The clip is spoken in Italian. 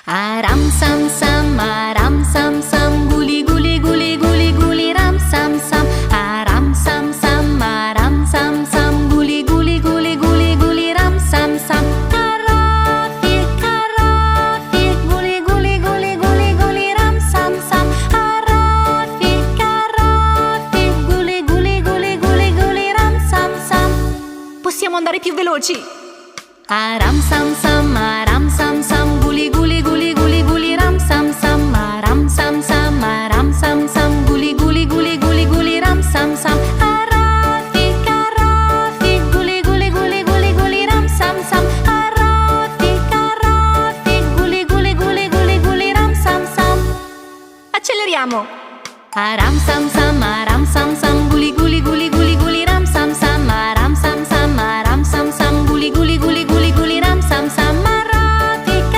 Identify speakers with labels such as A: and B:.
A: Aram sam sam, aram sam sam, guli guli guli guli guli ram sam sam. Aram sam sam, aram sam sam, guli guli guli guli guli ram sam sam. Carafi, carafi, guli guli guli guli guli ram sam sam. Carafi, carafi, guli guli guli guli guli ram sam sam.
B: Possiamo andare più veloci?
A: Aram sam sam, aram sam sam, guli guli guli guli guli ram sam sam. Aram sam sam, aram sam sam, guli guli guli guli guli ram sam sam. Carafi, carafi, guli guli guli guli guli ram sam sam. Carafi, carafi, guli guli guli guli guli ram sam sam.
B: Acceleriamo!
A: Aram sam sam, aram sam sam, guli guli guli guli guli ram sam sam. Aram sam sam, aram sam sam, guli guli